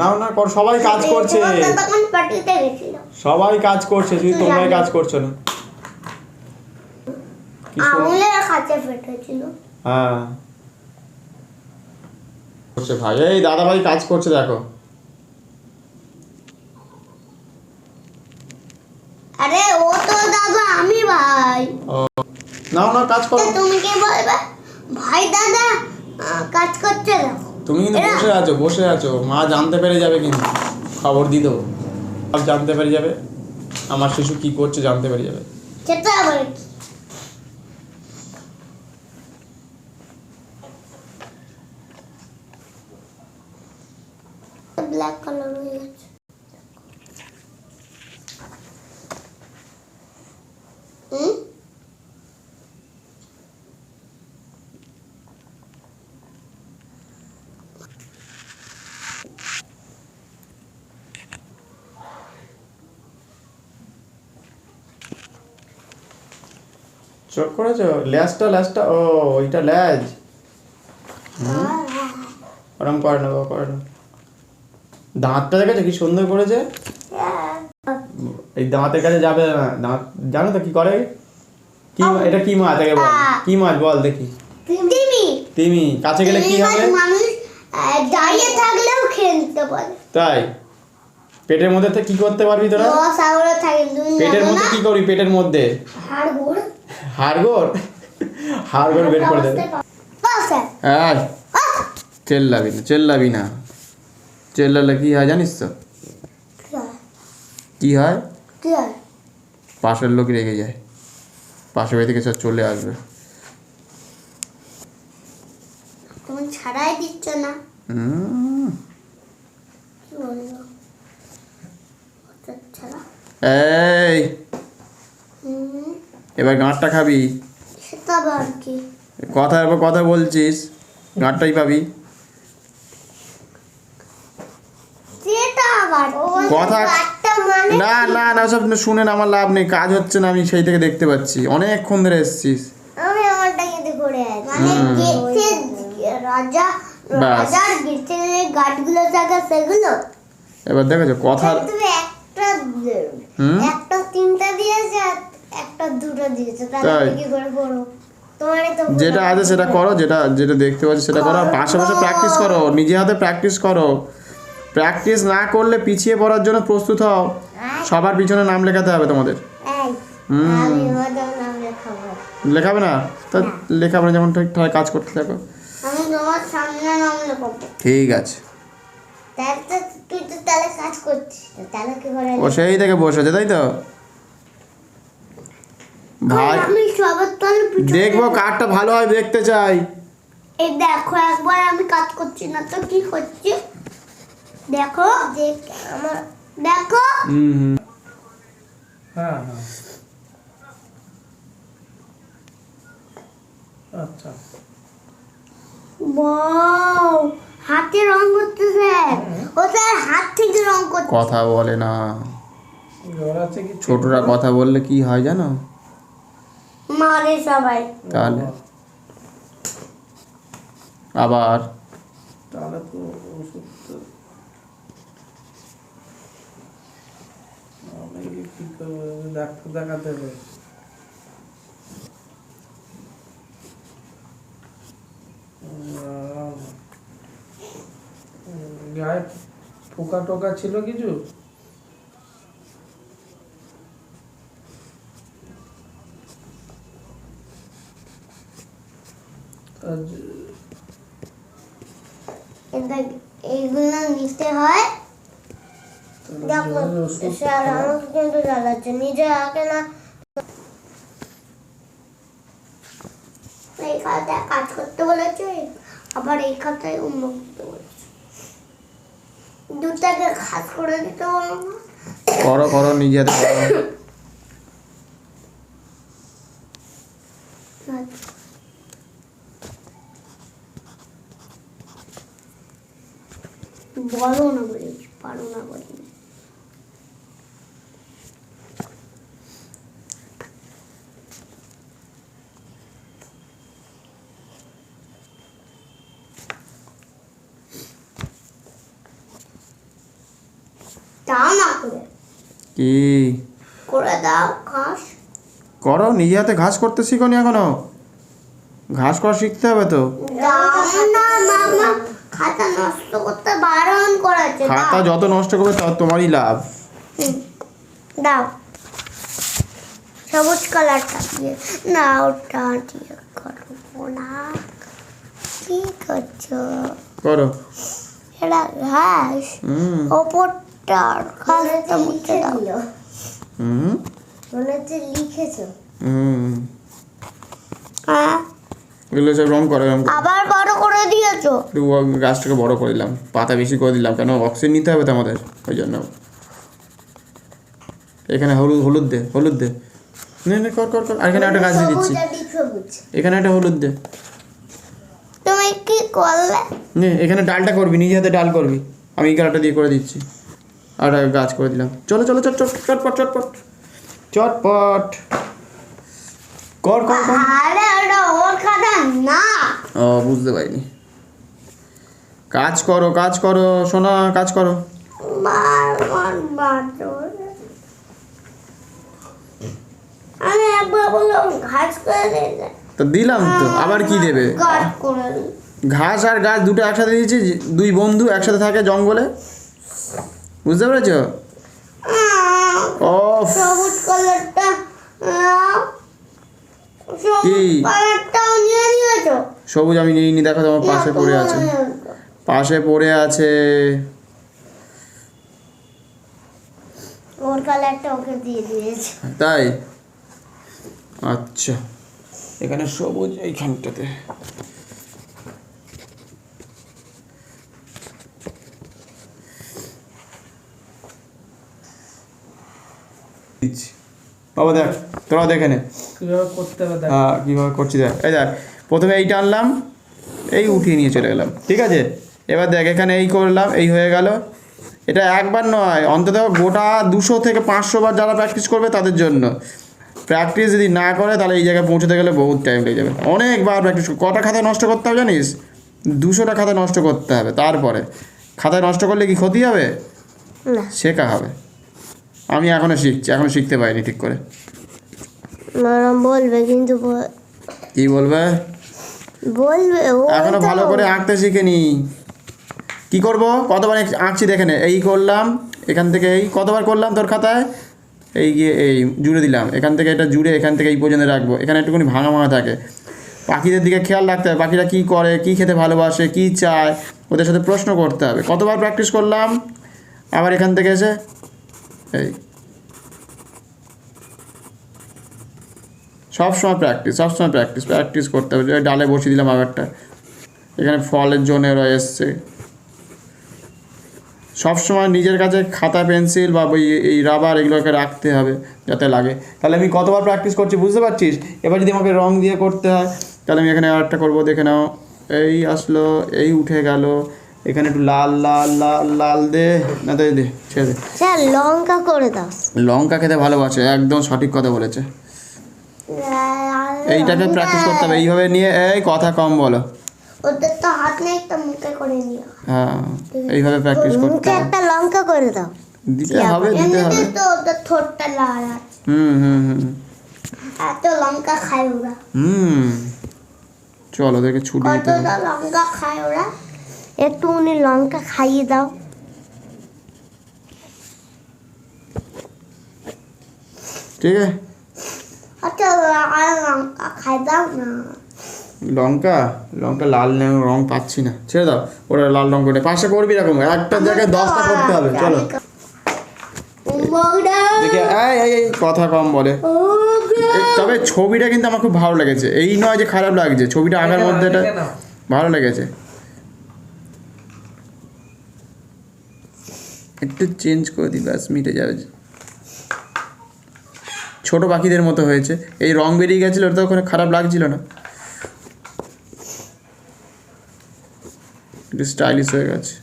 নাও না কর, সবাই কাজ করছে, তখন পার্টিতে গেছিল, সবাই কাজ করছে, শুধু তোমরাই কাজ করছো না। আঙুলের কাছে ফেটেছিল। হ্যাঁ করছে ভাই, এই দাদা ভাই কাজ করছে দেখো। আরে ও তো দাদা, আমি ভাই। ও নাও না কাজ করো। তুমি কি বলবে ভাই দাদা কাজ করছে দেখো। তুমি কিন্তু বসে আছো, মা জানতে পেরে যাবে, কিন্তু খবর দিয়ে দেবো, সব জানতে পেরে যাবে, আমার শিশু কি করছে জানতে পেরে যাবে। সেটা আবার কি? ব্ল্যাক কালার হয়ে গেছে। চোখ করেছো, ল্যাজটা, ও ওইটা ল্যাজ, ওরম করে নেবো, করে নেবো। দাঁতটা দেখেছো কি সুন্দর করেছে, এই দাঁতের কাছে যাবে না, দাঁত জানো তো কি করে, কি এটা কি মাছ আগে বল, কি মাছ বল দেখি। তিমি কাছে গেলে কি হবে? মানুষ দাঁড়িয়ে থাকলেও খেয়ে নিতে পারে। তাই পেটের মধ্যে কি করতে পারবি তোরা? পেটের মধ্যে কি করবি? পেটের মধ্যে হাড়গোড় বের করে দেবে। হ্যাঁ চেল্লাবি না, চেল্লালে কি হয় জানিস তো? কি হয়? পাশের লোক রেগে যায়, পাশের বাড়ি থেকে সব চলে আসবে। তুমি ছাড়াই দিচ্ছ না। এই এবার গাঁটটা খাবি, সেটা আবার কি? কথা বলছিস, গাঁটটাই পাবি। কথা না না না সব শুনে আমার লাভ নেই, কাজ হচ্ছে না, আমি সেই থেকে দেখতে পাচ্ছি, অনেকক্ষণ ধরে এসছিস। আমি আমারটা কিন্তু করে আছি, মানে গেটে রাজার গেটে গার্ডগুলো থাকে সেগুলো। এবার দেখেছো কথা, তুমি একটা তিনটা দিয়েছে, একটা দুটো দিয়েছে, তাহলে কি করে করো? যেটা আছে সেটা করো, যেটা দেখতে পাচ্ছ সেটা করো, পাশাপাশি প্র্যাকটিস করো, নিজে হাতে প্র্যাকটিস করো। প্র্যাকটিস না করলে পিছিয়ে পড়ার জন্য প্রস্তুত হও, সবার পিছনে নাম লেখাতে হবে তোমাদের। লেখাবে না? তা লেখাবে না, যেমন ঠিকঠাক কাজ করতে থাকো। আমি তোমার সামনে নাম লেখাবো। ঠিক আছে, তুই তো তাহলে কাজ করছিস, তাহলে কি করে? ও সেই থেকে বসেছে তাই তো ভাই, আমি সবার তলে দেখবো কারটা ভালো হয়, দেখতে চাই। এই দেখো একবার আমি কাজ করছি না তো কি করছি, দেখো আমার দেখো। হ্যাঁ আচ্ছা, ওয়াও হাতে রং করতেছে, ও স্যার হাত থেকে রং করতে। কথা বলে না, জ্বর আছে কি? ছোটরা কথা বললে কি হয় জানো? মারে সবাই। তাহলে আবার তাহলে তো ওষুধ তো অনেকে কি করবে, ডাক্তার দেখাতে হবে। গায়ে পোকা টোকা ছিল কিছু? এইগুলো নিতে হয়। দেখো স্যার আমাকে কিন্তু জ্বালাচ্ছে, নিজে আগে না এই খাতায় কাজ করতে বলেছে, আবার এই খাতায় অন্য করতে বলেছে, দুটাকে খাস করে দিতে বলো না। করো নিজে হাতে করো। বলো না বলেছি, পারো না বলি। দাও না করে কি করে দাও ঘাস। করো, নিজে হাতে ঘাস করতে শিখোনি এখনো? ঘাস করা শিখতে হবে তো। দাও না মামা, খাতা নষ্ট করতে বারণ করেছে। খাতা দাও যত নষ্ট করবে তত তোমারই লাভ। দাও সবুজ কালারটা দিয়ে না, ওটা দিয়ে করবো না। কি করছো? করো। এটা ঘাস, হুম ওপরটা ঘাসটা মুছে দাও। হুম মনে হচ্ছে লিখেছো। হুম হ্যাঁ, এগুলো সব রং করো, রং করো। আবার বড় করে দিয়েছো। একটু গাছটাকে বড় করে দিলাম, পাতা বেশি করে দিলাম, কেন অক্সিজেন নিতে হবে তো আমাদের, ওই জন্য। এখানে হলুদ, হলুদ দে, হলুদ দে। নে নে, কর কর কর। আর এখানে একটা গাছ দিয়ে দিচ্ছি, সবুজ। এখানে একটা হলুদ দে। তুমি কি করলে? নে, এখানে ডালটা করবি, নিজে হাতে ডাল করবি। আমি এই কালারটা দিয়ে করে দিচ্ছি, আর একটা গাছ করে দিলাম। চলো চলো, চট চট চটপট চটপট চটপট কর কর কর। আরে ওটা ওর খাতা না। ও, বুঝতে পারিনি। কাজ করো, কাজ করো সোনা, কাজ করো। আমি একবার বললাম ঘাস করে দিলে, তো দিলাম তো, আবার কি দেবে? কাট করে দিল। ঘাস আর গাছ দুটো একসাথে দিয়েছি, দুই বন্ধু একসাথে থাকে জঙ্গলে, বুঝতে পেরেছো? ও সবুজ কালারটা, কি? সবুজ কালারটাও নিয়ে নিয়েছো। সবুজ আমি নিইনি, দেখো তোমার পাশে পড়ে আছে, পাশে পড়ে আছে। ওর কালারটা ওকে দিয়ে দিয়েছে। তাই? আচ্ছা, এখানে সবুজ এইখানটাতে। দিচ্ছি। বাবা দেখ, তোরাও দেখে নে। কিভাবে করতে হবে দেখ। হ্যাঁ, কীভাবে করছি দেখ। এই দেখ, প্রথমে এইটা আনলাম, এই উঠিয়ে নিয়ে চলে গেলাম, ঠিক আছে? এবার দেখ, এখানে এই করলাম, এই হয়ে গেল। এটা একবার নয়, অন্তত গোটা 200 থেকে 500 বার যারা প্র্যাকটিস করবে তাদের জন্য। প্র্যাকটিস যদি না করে তাহলে এই জায়গায় পৌঁছতে গেলে বহুত টাইম লেগে যাবে। অনেকবার প্র্যাকটিস, কটা খাতায় নষ্ট করতে হবে জানিস? 200টা খাতা নষ্ট করতে হবে। তারপরে খাতায় নষ্ট করলে কি ক্ষতি হবে? না, শেখা হবে। আমি এখনও শিখছি, এখনও শিখতে পারিনি ঠিক করে। ম্যাডাম বলবে কিন্তু কি বলবে? বলবে ও এখনো তো। ভালো করে আঁকতে শিখেনি। কি করব? কতবার আঁকছি দেখে নে। এই করলাম, এখান থেকে এই কতবার করলাম তোর খাতায়, এই গিয়ে এই জুড়ে দিলাম, এখান থেকে এটা জুড়ে এখান থেকে এই পর্যন্ত রাখবো। এখানে একটুখানি ভাঙা ভাঙা থাকে। পাখিদের দিকে খেয়াল রাখতে হবে, পাখিরা কী করে, কী খেতে ভালোবাসে, কী চায়, ওদের সাথে প্রশ্ন করতে হবে। কতবার প্র্যাকটিস করলাম, আবার এখান থেকে এসে এই সবসময় প্র্যাকটিস, সবসময় প্র্যাকটিস, প্র্যাকটিস করতে হবে। ডালে বসিয়ে দিলাম আবারটা, এখানে ফলের জন্য এসছে। সবসময় নিজের কাছে খাতা পেন্সিল বা এই রাবার এগুলোকে রাখতে হবে যাতে লাগে। তাহলে আমি কতবার প্র্যাকটিস করছি বুঝতে পারছিস? এবার যদি আমাকে রং দিয়ে করতে হয় তাহলে আমি এখানে আরেকটা করবো, দেখে নাও। এই আসলো, এই উঠে গেল, এখানে একটু লাল লাল লাল লাল দে, না দে দে, ছেড়ে দে। স্যার লঙ্কা করে দাও। লঙ্কা খেতে ভালোবাসে, একদম সঠিক কথা বলেছে। এইটাকে প্র্যাকটিস করতে হবে, এইভাবে নিয়ে, এই কথা কম বলো। ওদের তো হাত নেই, তো মুখে করে নিও। হ্যাঁ, এইভাবে প্র্যাকটিস করতে মুখে হবে। একটা লঙ্কা করে দাও। দিতে হবে, দিতে হবে। এমনিতেই তো ওদের ঠোঁটটা লাল আছে। হুম হুম হুম এত লঙ্কা খায় ওরা। হুম চলো ওদেরকে ছুটি দিতে হবে। কতটা লঙ্কা খায় ওরা? একটু উনি লঙ্কা খাইয়ে দাও। ঠিক আছে, আচ্ছা আর লঙ্কা খাই দাও না। লঙ্কা লঙ্কা লাল রং পাচ্ছি না, ছেড়ে দাও। ওরা লাল রং করে পাশে করবি, এরকম একটা জায়গায় 10টা করতে হবে। চলো দেখি, এই এই এই কথা কম বলে। তবে ছবিটা কিন্তু আমার খুব ভালো লেগেছে, এই নয় যে খারাপ লাগছে, ছবিটা আঁকার মধ্যে এটা ভালো লেগেছে। একটু চেঞ্জ করে দিই, ব্যাস মিটে যাবে। ছোট পাখিদের মতো হয়েছে, এই রং বেরিয়ে গেছিলো, ওটা তো ওখানে খারাপ লাগছিল না, একটু স্টাইলিশ হয়ে গেছে,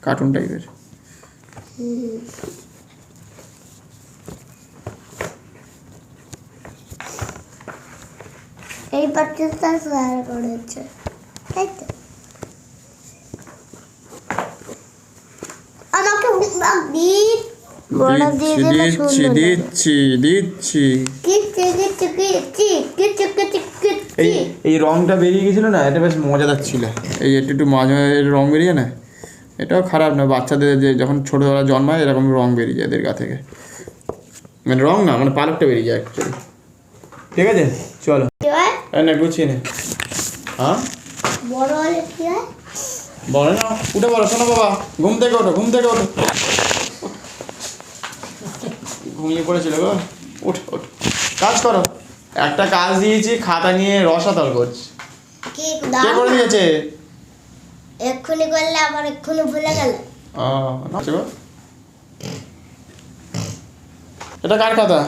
কার্টুন টাইপের। এই পার্টিটা স্যার করেছে, তাই তো? আমাকে দিন বড় দিয়ে দিলে দিচ্ছি সুন্দর দিচ্ছি দিচ্ছি এই এই রংটা বেরিয়ে গেছিল না, এটা বেশ মজাদার ছিল। এই একটু একটু মাঝে মাঝে রং বেরিয়ে না, এটাও খারাপ না। বাচ্চাদের যে যখন ছোটোবেলা জন্মায় এরকম রং বেরিয়ে যায় এদের গা থেকে, মানে রং না, মানে পালকটা বেরিয়ে যায় অ্যাকচুয়ালি। ঠিক আছে চলো না গুছিয়ে নে। হ্যাঁ বড় হলে কি হয়? বলো না, উঠে বলো। শোনো বাবা, ঘুম থেকে ওঠো, ঘুম থেকে ওঠো। ঘুমিয়ে পড়েছিল গো, উঠ উঠ, কাজ করো। একটা কাজ দিয়েছি, খাতা নিয়ে রসাতল করছি। কি কে করে দিয়েছে? এক্ষুনি করলে আবার এক্ষুনি ভুলে গেল। নাচে গো। এটা কার খাতা?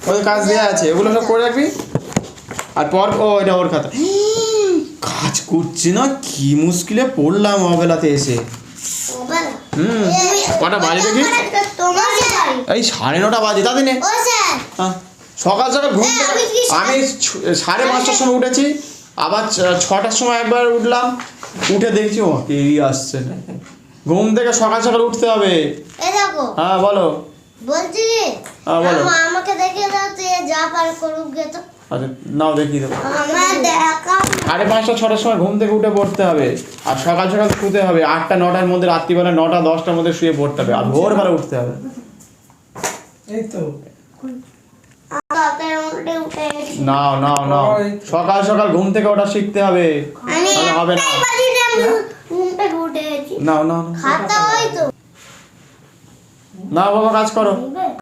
ওই কাজ দেওয়া আছে, ওগুলো সব করে রাখবি। আর পর এটা ওর খাতা। কাজ করছি না, কি মুশকিলে পড়লাম অবেলাতে এসে। কটা বাজে দেখি? তোমার এই 9:30 বাজে, তাদের নে। ও স্যার হ্যাঁ, সকাল সকাল ঘুম থেকে আমি 5:30টার সময় উঠেছি, আবার 6টার সময় একবার উঠলাম, উঠে দেখছি ও এড়িয়ে আসছে। ঘুম থেকে সকাল সকাল উঠতে হবে। এই দেখো হ্যাঁ বলো। বলছি কি হ্যাঁ বলো। আমাকে দেখে দাও তো, যা পার করুক গে তো। আচ্ছা নাও দেখিয়ে দেবো। আমার দেখা 5:30 6টার সময় ঘুম থেকে উঠে পড়তে হবে, আর সকাল সকাল শুতে হবে 8টা 9টার মধ্যে, রাত্রিবেলা 9টা 10টার মধ্যে শুয়ে পড়তে হবে, আর ভোরবেলা উঠতে হবে। এই তো নাও নাও নাও, সকাল সকাল ঘুম থেকে ওটা শিখতে হবে, আমি তাহলে হবে না। ঘুম থেকে উঠে গেছি। নাও নাও নাও। খাতা হয় তো নাও বাবা, কাজ করো।